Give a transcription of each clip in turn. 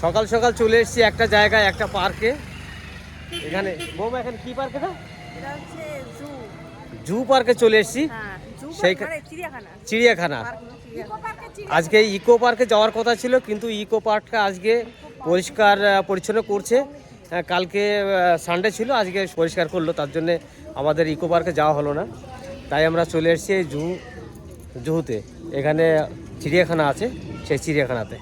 সকাল সকাল চলে এসেছি একটা জায়গায়, একটা পার্কে। এখানে বৌমা, এখানে কি পার্ক এটা? এটা হচ্ছে জু পার্কে চলে এসেছি। সেই চিড়িয়াখানা। আজকে ইকো পার্কে যাওয়ার কথা ছিল, কিন্তু ইকো পার্কটা আজকে পরিষ্কার পরিচ্ছন্ন করছে। কালকে সানডে ছিল, আজকে পরিষ্কার করলো, তার জন্যে আমাদের ইকো পার্কে যাওয়া হলো না। তাই আমরা চলে এসেছি জুতে। এখানে চিড়িয়াখানা আছে, সেই চিড়িয়াখানাতে।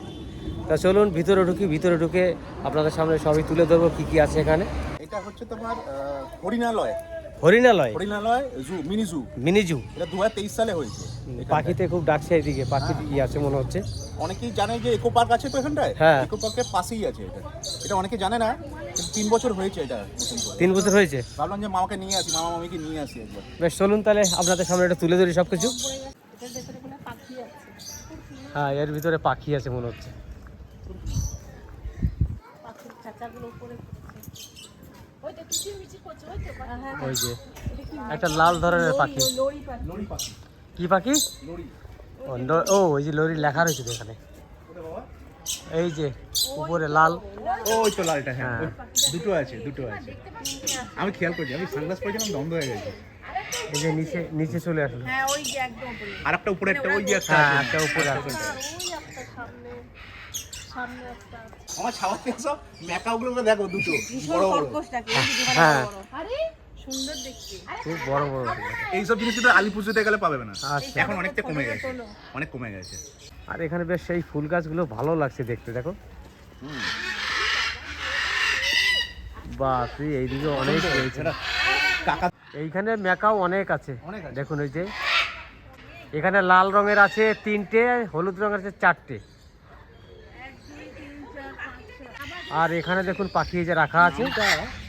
তা চলুন ভিতরে ঢুকি, ভিতরে ঢুকে আপনাদের সামনে সবই তুলে ধরবো কী কী আছে এখানে। এটা হচ্ছে তোমার হরিণালয় মিনি জু। এটা 2023 সালে হয়েছে। পাখিতে খুব ডাকছে এদিকে, পাখি আছে মনে হচ্ছে। অনেকেই জানে যে ইকো পার্ক আছে তো এখানটায়। হ্যাঁ, ইকো পার্কের পাশেই আছে এটা অনেকে জানে না। 3 বছর হয়েছে এটা। 3 বছর হয়েছে। ভাবলাম যে মামাকে নিয়ে আসি, মামিকে নিয়ে আসি একবার। বেশ, চলুন তাহলে আপনাদের সামনে এটা তুলে ধরি সব কিছু। হ্যাঁ, এর ভিতরে পাখি আছে মনে হচ্ছে। ওই যে একটা লাল ধরনের পাখি। কি পাখি? ও, ওই যে লরি লেখা রয়েছে এখানে। এই যে উপরে লাল, ওই তো লালটা। হ্যাঁ, দুটো আছে। আমি খেয়াল করছি, আমি সানগ্লাস পরেছিলাম, বন্ধ হয়ে গেছে। এই যে নিচে চলে আসলো। হ্যাঁ, ওই যে একদম উপরে। আর একটা উপরে, একটা ওই যে একটা হ্যাঁ, আছে। একটা উপরে আছে। সামনে একটা আমার ছাওয়াতে সব ম্যাকাওগুলো দেখো, দুটো বড় বড়। হ্যাঁ, আরে সুন্দর দেখতে। খুব বড় বড়। এইসব জিনিস কিন্তু আলিপুজোতে গেলে পাবে না। আচ্ছা। এখন অনেকটা কমে গেছে, অনেক কমে গেছে। আর এখানে বেশ সেই ফুল গাছগুলো ভালো লাগছে দেখতে, দেখো। বাপরে, এইদিকে অনেক রয়েছে। এইখানে ম্যাকাও অনেক আছে, দেখুন। ওই যে এখানে লাল রঙের আছে 3টে, হলুদ রঙের আছে 4টে। আর এখানে দেখুন পাখি যে রাখা আছে।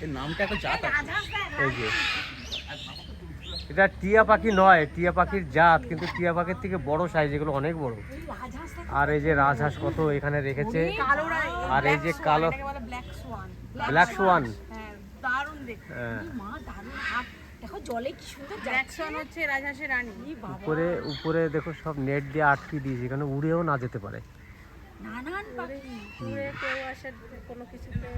এর নামটা একটা জাত আছে। এই যে এটা টিয়া পাখি নয়, টিয়া পাখির জাত, কিন্তু টিয়া পাখির থেকে বড় সাইজ, এগুলো অনেক বড়। আর এই যে রাজহাঁস কত এখানে রেখেছে। আর এই যে কালো ব্ল্যাক সোয়ান। দারুণ দেখতে। মা দারুণ হাত দেখো, জলে কি সুন্দর। ব্ল্যাক সোয়ান হচ্ছে রাজহাঁসের রানী। উপরে দেখো সব নেট দিয়ে আটকে দিয়েছে, এখানে উড়েও না যেতে পারে। নানান পাখি উড়ে কেউ আসে কোনো কিছুতে।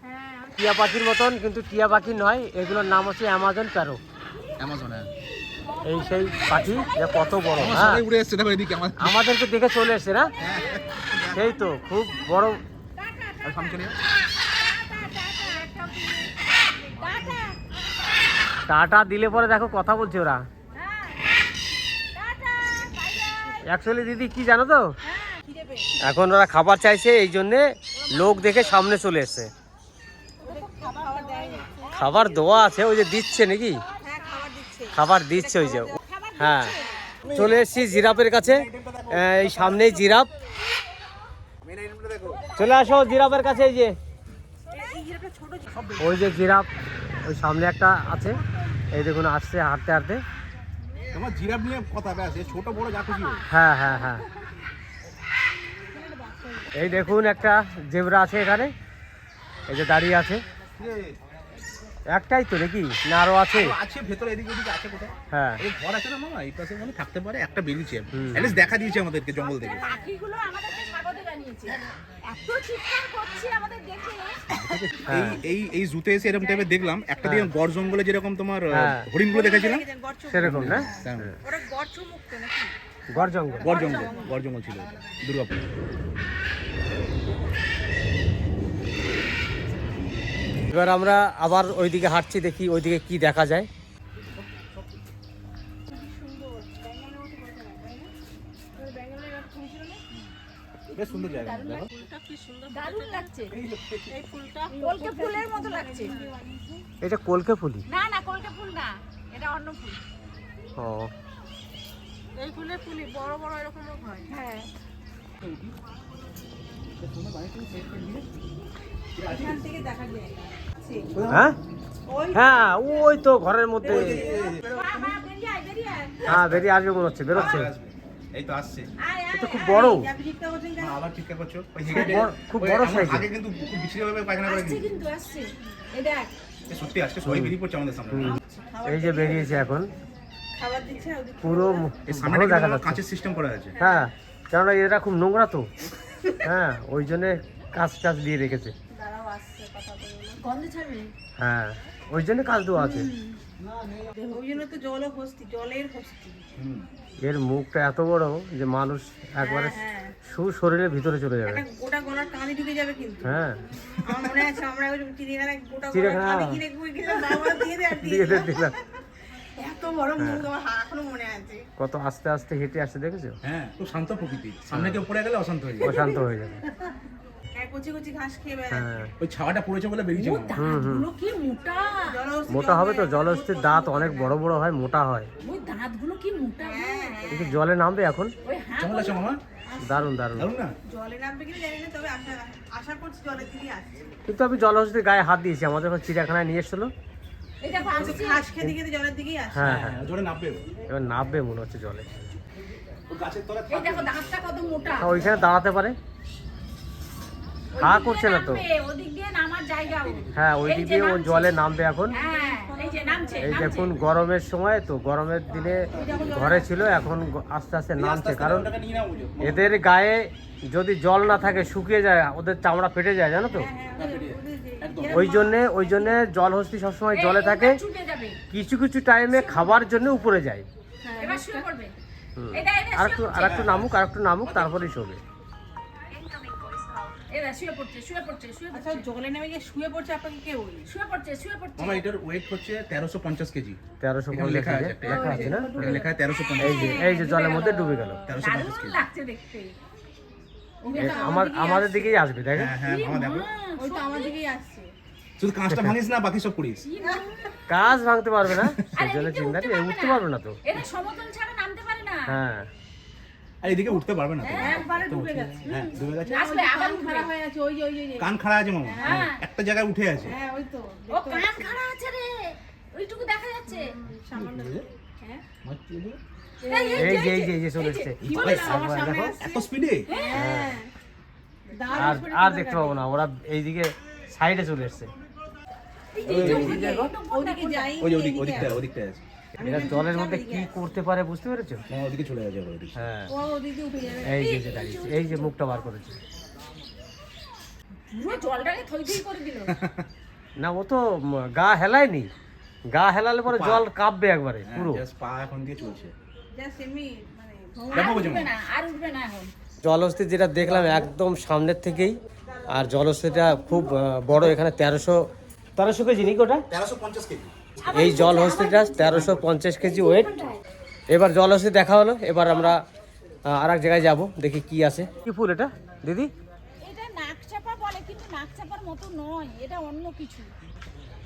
হ্যাঁ, টিয়া পাখির মতন, কিন্তু টিয়া পাখি নয়, এগুলোর নাম হচ্ছে অ্যামাজন প্যারো। অ্যামাজন। এই সেই পাখি, এটা কত বড়। সবাই উড়ে এসেছে দেখো এদিকে, আমাদেরকে দেখে চলে এসছে না? সেই তো, খুব বড়। টাটা দিলে পরে দেখো কথা বলছে ওরা। অ্যাকচুয়ালি দিদি কি জানো তো, এখন ওরা খাবার চাইছে, এই জন্যে লোক দেখে সামনে চলে এসছে। খাবার দেওয়া আছে, ওই যে দিচ্ছে নাকি, খাবার দিচ্ছে ওই যে। হ্যাঁ, চলে এসছি জিরাফের কাছে। এই সামনেই জিরাফ, চলে আসো জিরাফের কাছে। এই যে ওই যে জিরাফ, ওই সামনে একটা আছে। এই দেখুন আসছে হাঁটতে হাঁটতে। তোমার জিরাফ নিয়ে কথা আছে, ছোট বড় যা খুশি। হ্যাঁ হ্যাঁ হ্যাঁ, এই দেখুন একটা জেব্রা আছে এখানে, এই যে দাঁড়িয়ে আছে। একটাই তো নাকি, না আরো আছে? আছে ভেতরে, এদিকে ওদিকে আছে কোথাও। হ্যাঁ, এই ঘর আছে না মামা, এই পাশে মানে থাকতে পারে। একটা বেরিয়েছে, এটলিস্ট দেখা দিয়েছে আমাদেরকে জঙ্গল থেকে। পাখিগুলো আমাদেরকে স্বাগত জানিয়েছে, এত চিৎকার করছে আমাদের দেখে। এই জুতে এসে এরকম টাইপের দেখলাম। একটা দিন গড় জঙ্গলে যেরকম তোমার হরিণগুলো দেখেছিলাম, সেরকম না? ওরা গড় মুক্ত নাকি? গড় জঙ্গল ছিল দুর্গাপুর। এবার আমরা আবার ওইদিকে হাঁটছি, দেখি ওইদিকে কি দেখা যায়। বেশ সুন্দর জায়গা, ফুলটা কি সুন্দর, দারুণ লাগছে। এই ফুলটা কলকে ফুলের মতো লাগছে। এটা কলকে ফুলি? না কলকে ফুল না, এটা অন্য ফুল। ও, এই ফুলের ফুলই বড় বড় এরকম হয়। হ্যাঁ, এখান থেকে দেখা যায়। হ্যাঁ হ্যাঁ, ওই তো ঘরের মধ্যে। হ্যাঁ, বেরিয়ে আসবে মনে হচ্ছে, বেরোচ্ছে। এই তো আসছে। এটা খুব বড়। আবার চিৎকার করছো। খুব বড় সাইজ। আগে কিন্তু বিচ্ছিরি ভাবে পায়খানা করে আসছে, কিন্তু আসছে। এই দেখ, সত্যি আজকে সবাই বেরিয়ে পড়ছে আমাদের সামনে। এই যে বেরিয়েছে এখন, খাবার দিচ্ছে ওদিকে। পুরো সামনে দেখা যাচ্ছে। কাঁচের সিস্টেম করা আছে। হ্যাঁ, কেননা এরা খুব নোংরা তো। হ্যাঁ, ওই জন্যে কাজ টাজ দিয়ে রেখেছে। দাঁড়াও আসছে কথা বলবো গন্ধ ছাড়বে হ্যাঁ ওই জন্য কাজ দেওয়া আছে। ওই জন্য তো জলও হস্তি জলের হস্তি এর মুখটা এত বড় যে মানুষ একবারে শরীরের ভিতরে চলে যাবে। একটা গোটা গলার কাঁদি ঢুকে যাবে কিন্তু হ্যাঁ আমার মনে আছে আমরা ওই চিড়িয়াখানায় গোটা গলার চিড়িয়াখানা কাঁদি কিনে গেছিলাম বাবা দিয়ে দে আর দিয়ে দিলাম। এত বড় মুখ আমার এখনো মনে আছে কত আস্তে আস্তে হেঁটে আসছে দেখেছো? হ্যাঁ খুব শান্ত প্রকৃতি, সামনে কেউ পড়ে গেলে অশান্ত হয়ে যাবে। অশান্ত হয়ে যাবে। কচি কচি ঘাস খেয়ে বেড়ায় হ্যাঁ ওই ছাওয়াটা পড়েছে বলে বেরিয়েছে মামা। দাঁতগুলো কি মোটা মোটা হবে তো, জলহস্তির দাঁত অনেক বড় বড় হয়, মোটা হয়। ওই দাঁতগুলো কি মোটা দেখি জলে নামবে এখন। ওই হাত কেমন লাগছে মামা? দারুণ দারুণ। দারুণ না? জলে নামবে কিনা জানি না, তবে আশা করছি জলের দিকে আসছে। কিন্তু আমি জলহস্তির গায়ে হাত দিয়েছি, আমাদের যখন চিড়িয়াখানায় নিয়ে এসেছিল। এই দেখো আসছে ঘাস খেতে খেতে জলের দিকেই আসছে। হ্যাঁ হ্যাঁ জোরে নামবে। এবার নামবে মনে হচ্ছে জলে। ওই গাছের তলায় এই দেখো দাঁতটা কত মোটা। ওইখানে দাঁড়াতে পারে, হা করছে না তো। ওদিক দিয়ে নামার জায়গা ওর। হ্যাঁ ওই দিক দিয়ে ও জলে নামবে এখন। হ্যাঁ এই যে নামছে এই দেখুন গরমের সময় তো, গরমের দিনে ঘরে ছিল, এখন আস্তে আস্তে নামছে। কারণ ওটাকে নিয়ে নাও বুঝো। এদের গায়ে যদি জল না থাকে শুকিয়ে যায়, ওদের চামড়া ফেটে যায় জানো তো। ওই জন্যে জলহস্তি সবসময় জলে থাকে, ছুটে যাবে। কিছু কিছু টাইমে খাবার জন্য উপরে যায়। এবার শুয়ে পড়বে। হুম। এটা আর একটু নামুক তারপরেই শোবে। এরা শুয়ে পড়ছে। আচ্ছা জলে নেমে গিয়ে শুয়ে পড়ছে, আপনাকে কে বলল? শুয়ে পড়ছে। মামা এটার ওয়েট হচ্ছে 1350 কেজি। 1350 এখানে লেখা আছে, লেখা আছে না? এখানে লেখা আছে 1350। এই যে জলের মধ্যে ডুবে গেল। 1350 কেজি। লাগছে দেখতে। আমাদের দিকেই আসবে, দেখেন। হ্যাঁ হ্যাঁ মামা দেখো, ওই তো আমার দিকেই আসছে। শুধু কাঁচটা ভাঙিস না, বাকি সব করিস। কাজ ভাঙতে পারবে না, সেই জন্য চিন্তাটি উঠতে পারবে না তো। এরা সমতল ছাড়া নামতে পারে না। হ্যাঁ আর এদিকে উঠতে পারবে না তো। একবারে ডুবে গেছে। হ্যাঁ ডুবে গেছে। আসলে আবার খারাপ হয়ে গেছে। ওই কান খাড়া আছে মামা, একটা জায়গায় উঠে আছে। হ্যাঁ ওই তো। ও কান খাড়া আছে রে। ওইটুকু দেখা যাচ্ছে। সামান্য। হ্যাঁ। এই যে চলে এসছে। দেখো এত স্পিডে। হ্যাঁ। আর দেখতে পাবো না, ওরা এইদিকে সাইডে চলে এসছে। ওদিকে যাই। ওই যে ওদিকটা আছে। এরা জলের মধ্যে কি করতে পারে বুঝতে পেরেছো? হ্যাঁ ওদিকে চলে যাবে ওদিকে। হ্যাঁ ও ওদিকে উঠে যাবে। এই যে দাঁড়িয়েছে, এই যে মুখটা বার করেছে। পুরো জলটাকে থই থই করে দিল। না ও তো গা হেলায়নি, গা হেলালে পরে জল কাঁপবে একবারে পুরো। জাস্ট পা এখন দিয়ে চলছে। জাস্ট এমনি মানে দেখো বুঝো আর উঠবে না এখন। জলহস্তি যেটা দেখলাম একদম সামনের থেকেই, আর জলহস্তিটা খুব বড়, এখানে 1300 কেজি নাকি ওটা? 1350 কেজি। এই জলহস্তিটা 1350 কেজি ওয়েট। এবার জলহস্তি দেখা হলো, এবার আমরা আর এক জায়গায় যাব, দেখি কি আছে। কি ফুল এটা দিদি? এটা নাকচাপা বলে, কিন্তু নাকচাপার মতো নয়, এটা অন্য কিছু।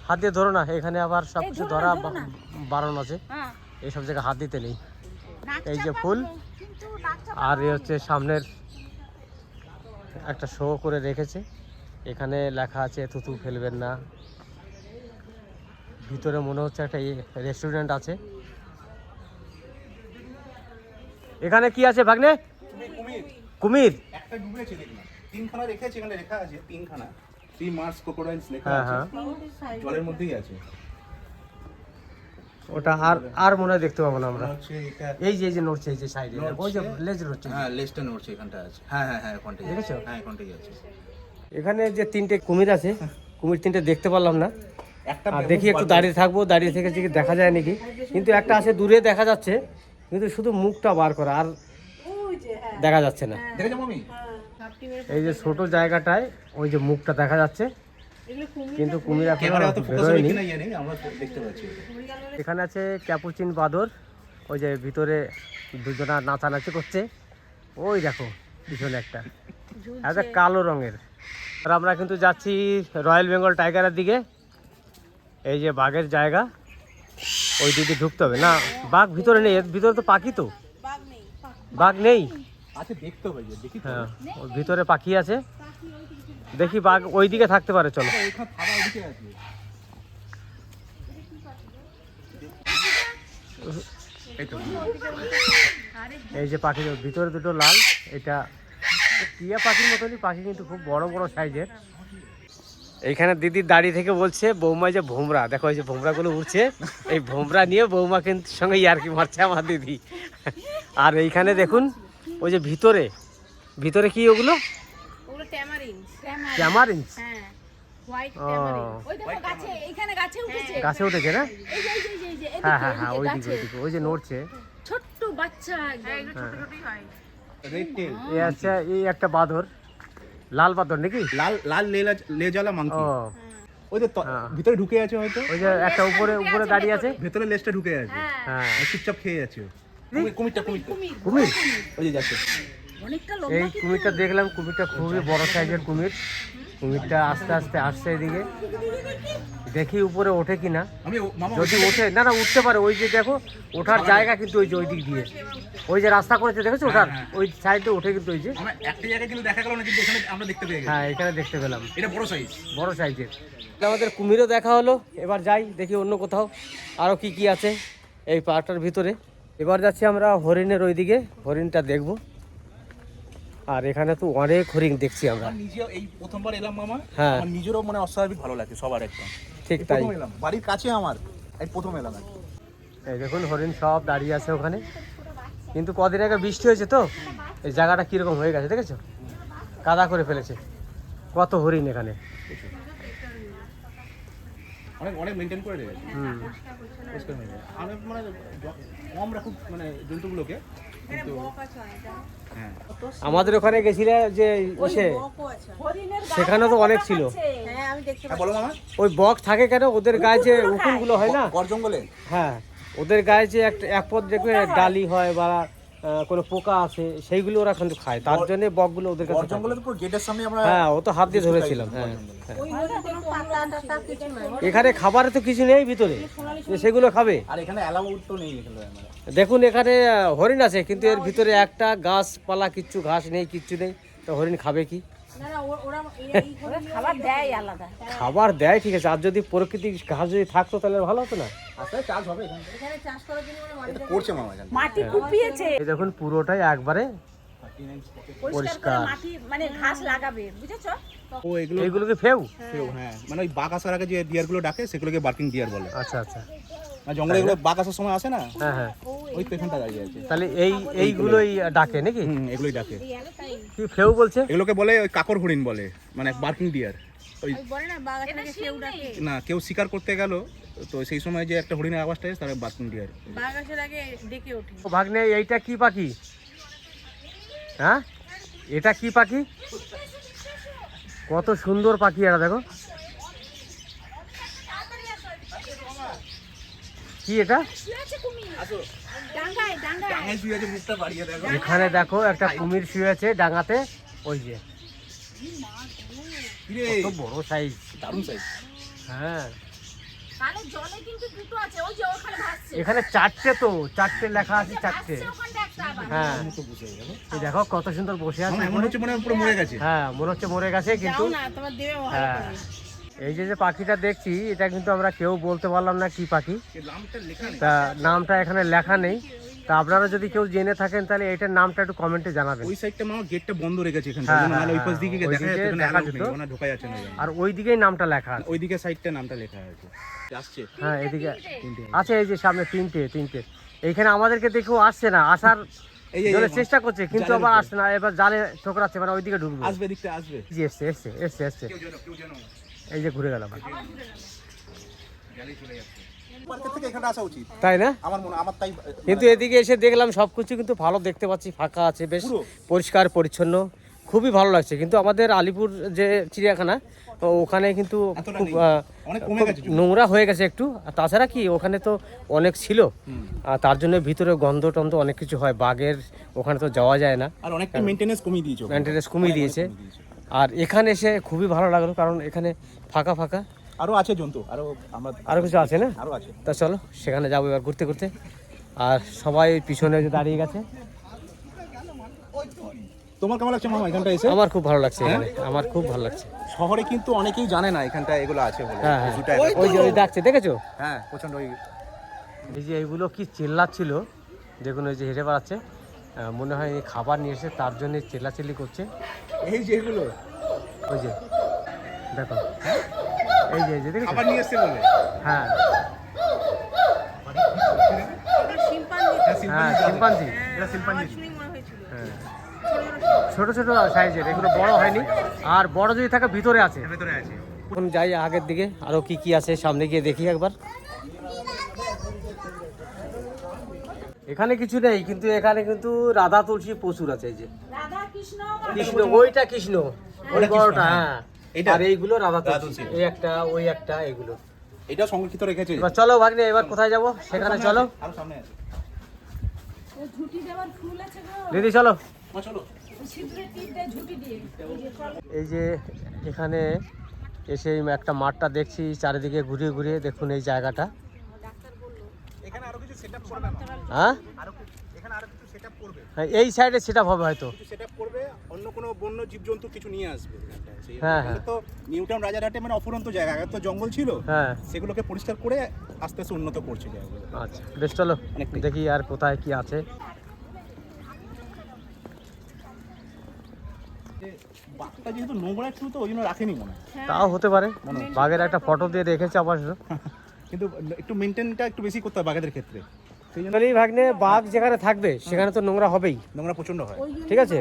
হাত দিয়ে ধরো না, এখানে আবার সব কিছু ধরা ধরো না। বারণ আছে, হ্যাঁ এইসব জায়গায় হাত দিতে নেই। এই যে নাকচাপা ফুল, কিন্তু নাকচাপা আর এ হচ্ছে সামনের একটা শো করে রেখেছে, এখানে লেখা আছে থুতু ফেলবেন না। ভিতরে মনে হচ্ছে একটা রেস্টুরেন্ট আছে। এখানে কি আছে ভাগ্নে? কুমির। একটা ডুবেছে দেখলাম, তিনখানা রেখেছে, এখানে লেখা আছে তিনখানা। 3 মার্চ ক্রোকোডাইলস লেখা হ্যাঁ আছে। হ্যাঁ জলের মধ্যেই আছে। ওটা আর মনে হয় দেখতে পাবো না আমরা। হচ্ছে এটা, এই যে নড়ছে, এই যে সাইডে, ওই যে লেজ নড়ছে। হ্যাঁ লেজটা নড়ছে, এখানটা আছে। হ্যাঁ হ্যাঁ হ্যাঁ এখানটাই দেখেছো? হ্যাঁ এখানটাই আছে। এখানে যে 3টে কুমির আছে, কুমির 3টে দেখতে পারলাম না। একটা আর দেখি একটু দাঁড়িয়ে থাকবো, দাঁড়িয়ে থেকে যদি দেখা যায় নাকি। কিন্তু একটা আছে দূরে দেখা যাচ্ছে, কিন্তু শুধু মুখটা বার করা, আর দেখা যাচ্ছে না। দেখেছো মামি? এই যে ছোট জায়গাটায় ওই যে মুখটা দেখা যাচ্ছে, কিন্তু কুমির ক্যামেরা অত এখনো ফোকাস হবে বেরোয়নি। কিনা জানি না, আমরা দেখতে পাচ্ছি। এখানে আছে ক্যাপুচিন বাঁদর, ওই যে ভিতরে দুজনা নাচানাচি করছে। ওই দেখো পিছনে একটা কালো রঙের। আর আমরা কিন্তু যাচ্ছি রয়্যাল বেঙ্গল টাইগারের দিকে। এই যে বাঘের জায়গা, ওই দিকে ঢুকতে হবে না। বাঘ ভিতরে নেই, এর ভিতরে তো পাখি, তো বাঘ নেই। আচ্ছা দেখতে হবে, দেখি তো। হ্যাঁ ওর ভিতরে পাখি আছে, দেখি বাঘ ওই দিকে থাকতে পারে। চলো। এখানে থাকা ওদিকে আছে। এই তো এই যে পাখি, ভিতরে দুটো লাল, এটা টিয়া পাখির মতনই পাখি, কিন্তু খুব বড় বড় সাইজের। এইখানে দিদি দাঁড়িয়ে থেকে বলছে বৌমা যে ভোমরা, দেখো এই যে ভোমরাগুলো উঠছে, এই ভোমরা নিয়ে বৌমা কিন্তু সঙ্গে ইয়ার্কি মারছে আমার দিদি। আর এইখানে দেখুন ওই যে ভিতরে কি ওগুলো? Tamarin tamarind. হ্যাঁ হোয়াইট ও ট্যামারিন ওই দেখো গাছে এইখানে গাছে উঠেছে গাছে উঠেছে না? এই যে এই যে হ্যাঁ হ্যাঁ হ্যাঁ, ওইদিকে ওই যে নড়ছে। ছোট্ট বাচ্চা একদম ছোট ছোটই হয় রেড টেল, এই আচ্ছা, এই একটা বাঁদর, লাল বাঁদর নাকি? লাল লাল লেজালা ও মাংকি। ওই যে হ্যাঁ। ভিতরে ঢুকে আছে হয়তো, ওই যে একটা উপরে উপরে দাঁড়িয়ে আছে। ভেতরে লেজটা ঢুকে আছে, হ্যাঁ আর চুপচাপ খেয়ে যাচ্ছে ও। কুমিরটা কুমির। ওই যে যাচ্ছে। অনেকটা এই লম্বা কুমিরটা দেখলাম, কুমিরটা খুবই বড় সাইজের কুমির। কুমিরটা আস্তে আস্তে আসছে এদিকে, দেখি উপরে ওঠে কিনা। আমি মামা যদি ওঠে, না না উঠতে পারে। ওই যে দেখো ওঠার জায়গা কিন্তু ওই যে ওই দিক দিয়ে, ওই যে রাস্তা করেছে দেখেছো ওঠার, হ্যাঁ। ওই সাইডে ওঠে কিন্তু ওই যে। আমরা একটা জায়গায় কিন্তু দেখা গেল না, কিন্তু এখানে আমরা দেখতে পেয়ে গেছি। হ্যাঁ এখানে দেখতে পেলাম, এটা বড় সাইজ। বড় সাইজের। আমাদের কুমিরও দেখা হলো। এবার যাই দেখি অন্য কোথাও আরও কি কি আছে এই পার্কটার ভিতরে। এবার যাচ্ছি আমরা হরিণের ওইদিকে, হরিণটা দেখবো। আর এখানে তো অনেক হরিণ দেখছি আমরা। আমার নিজেও এই প্রথমবার এলাম মামা, হ্যাঁ। আমার নিজেরও মনে অস্বাভাবিক ভালো লাগে সবার একদম। ঠিক এই তাই। প্রথম এলাম, বাড়ির কাছে আমার, এই প্রথম এলাম আর কি। এই দেখুন হরিণ সব দাঁড়িয়ে আছে ওখানে। কিন্তু কদিন আগে বৃষ্টি হয়েছে তো এই জায়গাটা কীরকম হয়ে গেছে দেখেছো, কাদা করে ফেলেছে। কত হরিণ এখানে। অনেক অনেক মেনটেন করে রেখেছে। হুম। পরিষ্কার হয়ে যায়। আমি মানে কম রাখুক মানে জন্তুগুলোকে, কিন্তু হ্যাঁ আমাদের ওখানে গেছিলে যে ইসে, সেখানে তো অনেক ছিল। হ্যাঁ আমি দেখতে হ্যাঁ বলো মামা। ওই বক থাকে কেন ওদের গায়ে, যে উকুনগুলো হয় না? গড় জঙ্গলে হ্যাঁ, ওদের গায়ে যে এক পদ দেখবে ডালি হয় বা কোনো পোকা আছে, সেইগুলো ওরা কিন্তু খায়। তার জন্য বকগুলো ওদের কাছে গড় থাকে। জঙ্গলে তো পুরো গেটের সামনে আমরা। হ্যাঁ, ও তো হাত দিয়ে ধরেছিলাম। হ্যাঁ হ্যাঁ। ওই নদীতে পাতা টাতা কিছু নাই এখানে খাবারে তো কিছু নেই ভিতরে যে সেগুলো খাবে। আর এখানে অ্যালাউড তো নেই এখানে আমরা। দেখুন এখানে হরিণ আছে, কিন্তু এর ভিতরে একটা গাছপালা, কিচ্ছু ঘাস নেই, কিচ্ছু নেই। তো হরিণ খাবে কি? না না ওরা খাবার দেয় আলাদা খাবার দেয় ঠিক আছে, আর যদি প্রকৃতির ঘাস যদি থাকতো তাহলে ভালো হতো না? আস্তে চাষ হবে এখানে। এখানে চাষ করার জন্য এটা করছে মামা এখানে। মাটি কুপিয়েছে এই দেখুন পুরোটাই একবারে পরিষ্কার করে মাটি মানে ঘাস লাগাবে বুঝেছো। ও এগুলো এইগুলোকে ফেউ। হ্যাঁ মানে ওই বাঘ আসার আগে যে ডিয়ারগুলো ডাকে সেগুলোকে বার্কিং ডিয়ার বলে। আচ্ছা আচ্ছা। আর জঙ্গলে এগুলো বাঘ আসার সময় আসে না, হ্যাঁ হ্যাঁ। ওই তো এখানটা দাঁড়িয়ে আছে। তাহলে এইগুলোই ডাকে নাকি? এগুলোই ডাকে। কি ফেউ বলছে? এগুলোকে বলে ওই কাকর হরিণ বলে, মানে বার্কিং ডিয়ার। ওই বলে না বাগাছটাকে কেউ ডাকে না কেউ শিকার করতে গেল তো সেই সময় যে একটা হরিণের আওয়াজটা হয় তার বার্কিং ডিয়ার। বাগাছের আগে ডেকে ওঠে। ও ভাগ্নে, এইটা কি পাখি? হ্যাঁ, এটা কি পাখি? কত সুন্দর পাখি এটা, দেখো কি এটা? ডাঙ্গায় ডাঙ্গায় ডাঙায় শুয়ে আছে, মুখটা বাড়িয়ে দেখো। এখানে দেখো একটা কুমির শুয়ে আছে ডাঙাতে। ওই যে কিরে, কত বড় সাইজ। দারুণ সাইজ। হ্যাঁ, কালে জলে কিন্তু দুটো আছে ওই যে ওখানে ভাসছে এখানে চারটে লেখা আছে, চারটে। ওখানটা একটা আবার হ্যাঁ, তো বসে গেল। এই দেখো কত সুন্দর বসে আছে। আমার এমন হচ্ছে মনে হয় পুরো মরে গেছে। হ্যাঁ, মনে হচ্ছে মরে গেছে কিন্তু। না তোমার দেবে ভালো হ্যাঁ, করে এই যে পাখিটা দেখছি এটা কিন্তু আমরা কেউ বলতে পারলাম না কি পাখি। এর নামটা লেখা নেই। তা নামটা এখানে লেখা নেই। তা আপনারা যদি কেউ জেনে থাকেন তাহলে এটার নামটা একটু কমেন্টে জানাবেন। ওই সাইডটা মামা গেটটা বন্ধ রেখেছে এখানটা, হ্যাঁ, নাহলে ওই পাশ দিকে ওই দেখা দিকে যাচ্ছে দেখা দেখা যেত। যেত না, ঢোকা যাচ্ছে না। আর ওই দিকেই নামটা লেখা আছে। ওইদিকে সাইডটা নামটা লেখা আছে। আসছে হ্যাঁ, এদিকে আছে। এই যে সামনে তিনটে। এইখানে আমাদেরকে দেখেও আসছে না, আসার এই জন্য চেষ্টা করছে কিন্তু আবার আসছে না। এবার জালে ঠোকরাচ্ছে, মানে ওইদিকে ঢুকবে। আসবে, দিকটা আসবে। এই যে এসছে। কেউ যেন এই যে ঘুরে গেল। গেলেই চলে যাচ্ছে। পার্কের থেকে এখানে আসা উচিত তাই না? আমার তাই। কিন্তু এদিকে এসে দেখলাম সবকিছু কিন্তু ভালো দেখতে পাচ্ছি, ফাঁকা আছে, বেশ পুরো। পরিষ্কার পরিচ্ছন্ন, খুবই ভালো লাগছে। কিন্তু আমাদের আলিপুর যে চিড়িয়াখানা ওখানে কিন্তু এতটা খুব নেই। অনেক কমে খুব গেছে। নোংরা হয়ে গেছে একটু। আর তাছাড়া কি ওখানে তো অনেক ছিল, আর তার জন্য ভিতরে গন্ধ টন্ধ অনেক কিছু হয়, বাঘের ওখানে তো যাওয়া যায় না, আর অনেকটা মেইনটেনেন্স কমিয়ে দিয়েছে ওখানে। মেনটেনেন্স কমিয়ে দিয়েছে। আর এখানে এসে খুবই ভালো লাগলো, কারণ এখানে ফাঁকা। আরো আছে জন্তু, আরো কিছু আছে না? আরো আছে। তা চলো সেখানে যাবো এবার ঘুরতে। আর সবাই পিছনে যে দাঁড়িয়ে গেছে। তোমার কেমন লাগছে মামা এখানটা এসে? আমার খুব ভালো লাগছে এখানে, আমার খুব ভালো লাগছে। শহরে কিন্তু অনেকেই জানে না এখানটা এগুলো আছে বলে। হ্যাঁ, জুটা ওই যে ওই ডাকছে, দেখেছো? হ্যাঁ প্রচন্ড। ওই এই যে এইগুলো কি চিল্লাচ্ছিল, দেখুন ওই যে হেঁটে বেড়াচ্ছে। মনে হয় এই খাবার নিয়ে এসে তার জন্য চিল্লাচিল্লি করছে। এই যে এগুলো ওই যে দেখো, এই যে দেখেছো? খাবার নিয়ে এসছে বলে। হ্যাঁ শিম্পাঞ্জি হ্যাঁ, শিম্পাঞ্জি। এটা শিম্পাঞ্জি। শুনি মনে হয়েছিল হ্যাঁ, ছোট সাইজের, এগুলো বড় হয়নি। আর বড় যদি থাকে ভিতরে আছে। ভেতরে আছে। এখন যাই আগের দিকে, আরো কি কি আছে সামনে গিয়ে দেখি একবার। এখানে কিছু নেই, কিন্তু এখানে কিন্তু রাধা তুলসী প্রচুর আছে। এই যে রাধা কৃষ্ণ কৃষ্ণ, ওইটা কৃষ্ণ, ওই বড়টা, হ্যাঁ। এইটা? আর এইগুলো রাধা রাধা তুলসী, তুলসী। এই একটা, ওই একটা, এগুলো। এটাও সংরক্ষিত রেখেছে। এবার চলো ভাগ্নে, এবার কোথায় যাব সেখানে চলো। আরো সামনে আছে। ও ঝুটি দেওয়ার ফুল আছে গো, দিদি চলো। চলো। সিঁদুরের টিপ দেয় ঝুটি দিয়ে। এই যে এখানে এসে এই একটা মাঠটা দেখছি, চারিদিকে ঘুরিয়ে ঘুরিয়ে দেখুন এই জায়গাটা। এখানে আরো কিছু সেটআপ করবে। হ্যাঁ, এখানে আরো কিছু সেটআপ করবে। হ্যাঁ, এই সাইডে সেটা হবে হয়তো। কিছু সেটআপ করবে, অন্য কোনো বন্য জীবজন্তু কিছু নিয়ে আসবে এখানটায়। হ্যাঁ, হ্যাঁ। তো নিউটাউন রাজারহাটে মানে অফুরন্ত জায়গা, আগে তো জঙ্গল ছিল, হ্যাঁ, সেগুলোকে পরিষ্কার করে আস্তে আস্তে উন্নত করছে জায়গাগুলো। আচ্ছা বেশ, চলো অনেকটাই। দেখি আর কোথায় কি আছে। বাঘটা যেহেতু নোংরা একটু, তো ওই জন্য রাখেনি মনে হয়। তাও হতে পারে, বাঘের একটা ফটো দিয়ে রেখেছে অবশ্য। কিন্তু একটু মেনটেনটা একটু বেশি করতে হবে বাঘেদের ক্ষেত্রে। সেই জন্য বলি ভাগ্নে, বাঘ যেখানে থাকবে সেখানে তো নোংরা হবেই, নোংরা প্রচন্ড হয়। ঠিক আছে।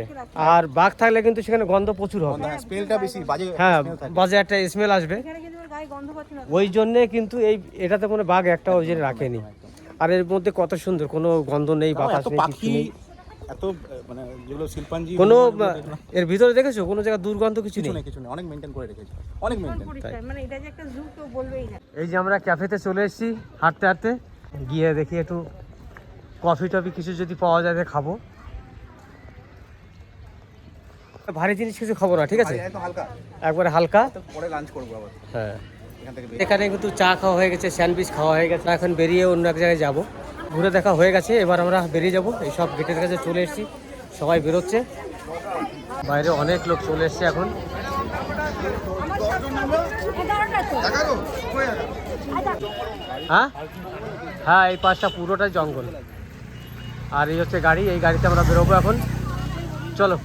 আর বাঘ থাকলে কিন্তু সেখানে গন্ধ প্রচুর হবে। স্মেলটা বেশি বাজে। হ্যাঁ, smell থাকে। বাজে একটা স্মেল আসবে। এখানে কিন্তু ওর গায়ে গন্ধ পাচ্ছি না। ওই জন্যে কিন্তু এই এটাতে কোনো বাঘ একটা ওই জন্য রাখেনি। আর এর মধ্যে কত সুন্দর, কোনো গন্ধ নেই, বাতাস এত নেই, কিছু পাখি, নেই, এত মানে যেগুলো শিল্পাঞ্জি, কোনো দেখলাম, এর ভিতরে দেখেছো কোনো জায়গায় দুর্গন্ধ কিছু কিছু নেই। নেই, কিছু নেই, অনেক মেনটেন করে রেখেছে, অনেক মেনটেন। পরিষ্কার, মানে এটা যে একটা জু কেউ বলবেই না। এই যে আমরা ক্যাফেতে চলে এসেছি হাঁটতে হাঁটতে, গিয়ে দেখি একটু কফি টফি কিছু যদি পাওয়া যায় তো খাবো। ভারী জিনিস কিছু খাবো না, ঠিক আছে, একদম হালকা, একবারে হালকা। তো পরে লাঞ্চ করবো আবার হ্যাঁ, এখান থেকে। এখানে কিন্তু চা খাওয়া হয়ে গেছে, স্যান্ডউইচ খাওয়া হয়ে গেছে, এখন বেরিয়ে অন্য এক জায়গায় যাব। ঘুরে দেখা হয়ে গেছে, এবার আমরা বেরিয়ে যাব। এই সব গেটের কাছে চলে এসেছি, সবাই বেরোচ্ছে, বাইরে অনেক লোক চলে এসছে এখন। হ্যাঁ হ্যাঁ, এই পাশটা পুরোটাই জঙ্গল। আর এই হচ্ছে গাড়ি, এই গাড়িতে আমরা বেরোবো এখন, চলো।